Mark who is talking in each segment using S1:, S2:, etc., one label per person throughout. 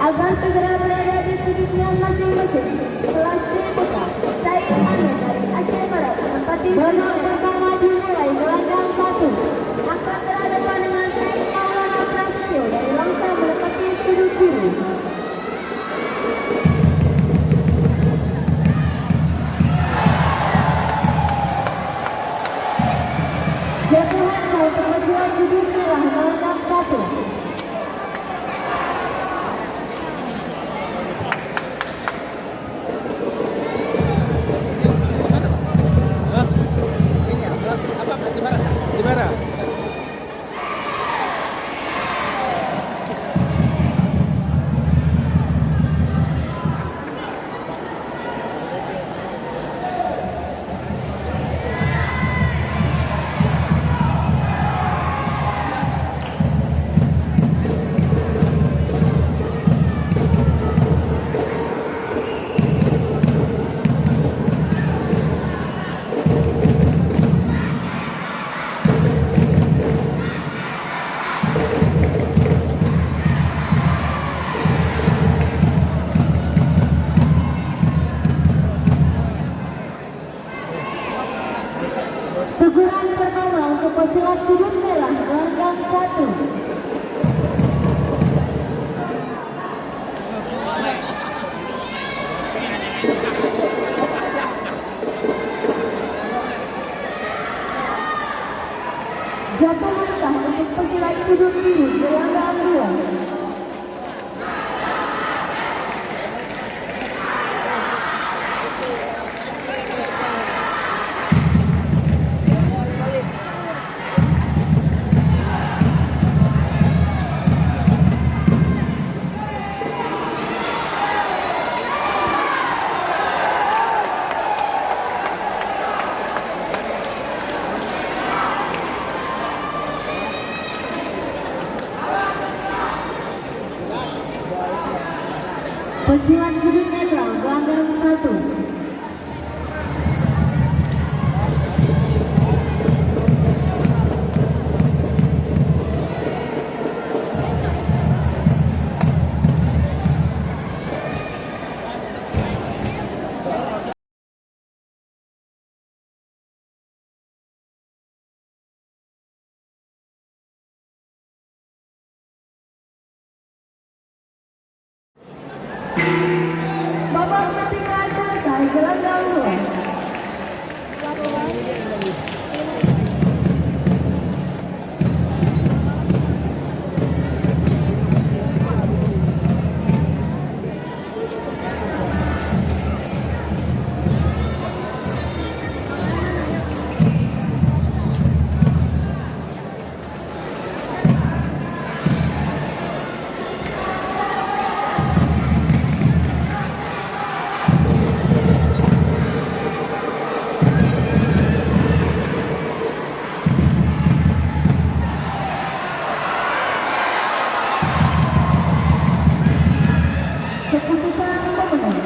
S1: agar segera berada di sudutnya masing-masing. Kelas D putra Said Ahmed dari Aceh Barat menempati babak pertama dimulai gelanggang 1. Akan berhadapan dengan Teng Maulana Prasetyo dari Langsa menempati sudut biru. Jatuhan mau terjual sudut merah gelanggang 1.
S2: Jibara.
S1: Teguran pertama untuk pesilat sudut merah gelanggang 1. Jatuhan sah untuk pesilat sudut biru gelanggang 2. Pesilat sudut netral gelanggang 1. Babak ketiga selesai gelanggang 2. Keputusan pemenang.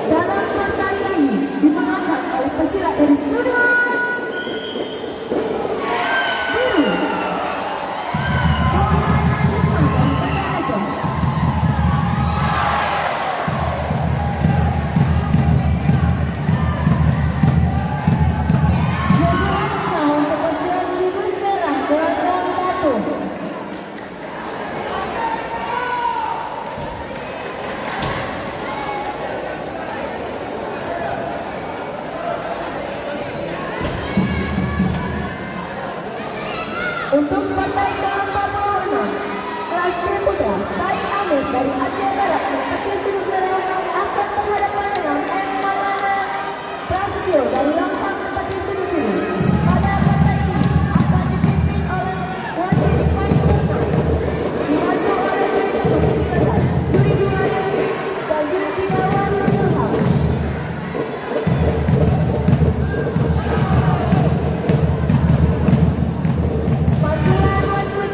S1: Dalam pertandingan ini dimenangkan oleh pesilat dari sudut biru. Untuk partai ke-46, kelas D putra Said Ahmed dari Aceh Barat menempati sudut merah akan berhadapan dengan Teng Maulana Prasetyo dari Langsa menempati sudut biru. Pada partai ini akan dipimpin oleh wasit paripurna, dibantu oleh juri satu Iskandar, juri 2 Yudi, dan juri 3 Wahyu Ilham. Pantulan wasit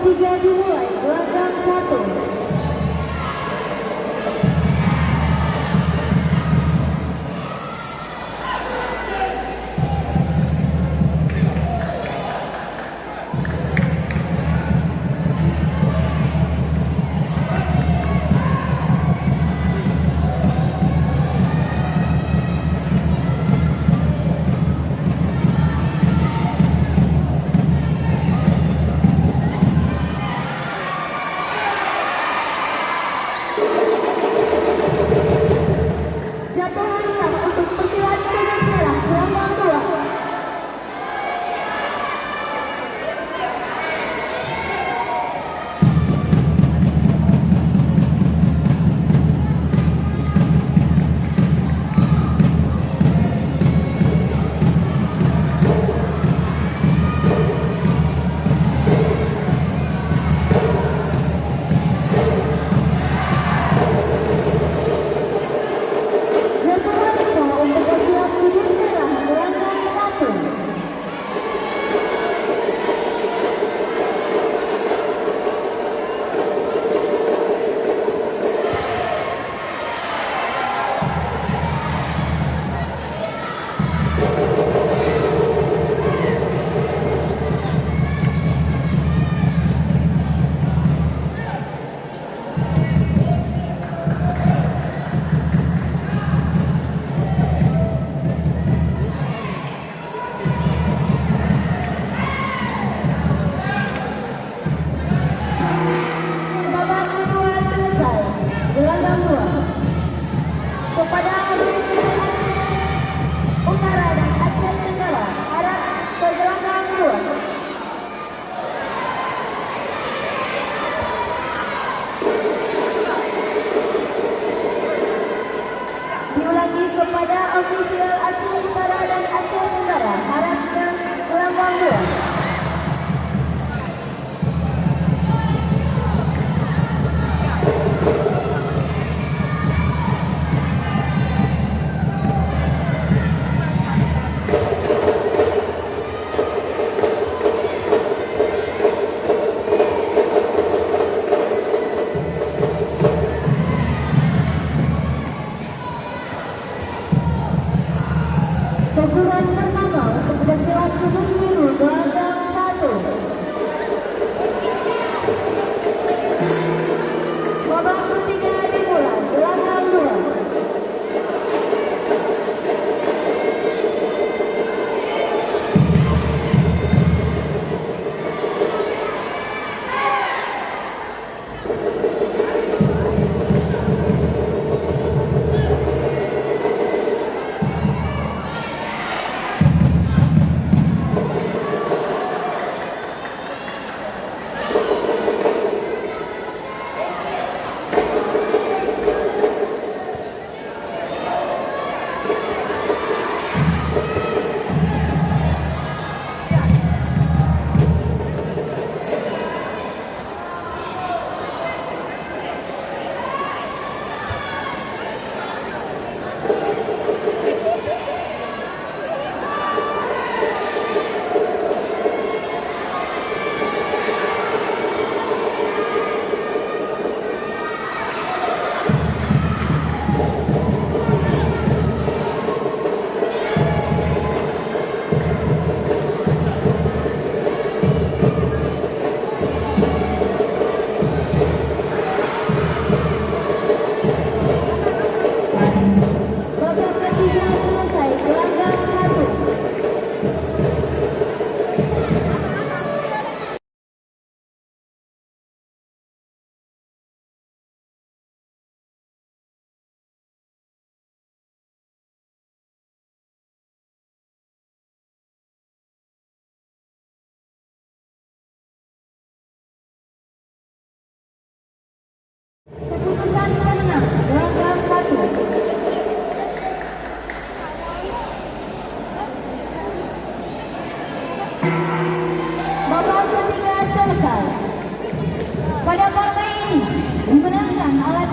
S1: ketiga dimulai gelanggang 1. Kepada Indonesia Aceh Utara dan Aceh Tenggara harap ke gelanggang 2. Diulangi kepada ofisial Aceh Utara dan Aceh Tenggara harap ke gelanggang 2. Teguran pertama untuk bersilat sudut biru gelanggang 1. Babak ketiga dimulai gelanggang 2. Keputusan pemenang gelanggang 1. Babak ketiga selesai. Pada partai ini dimenangkan oleh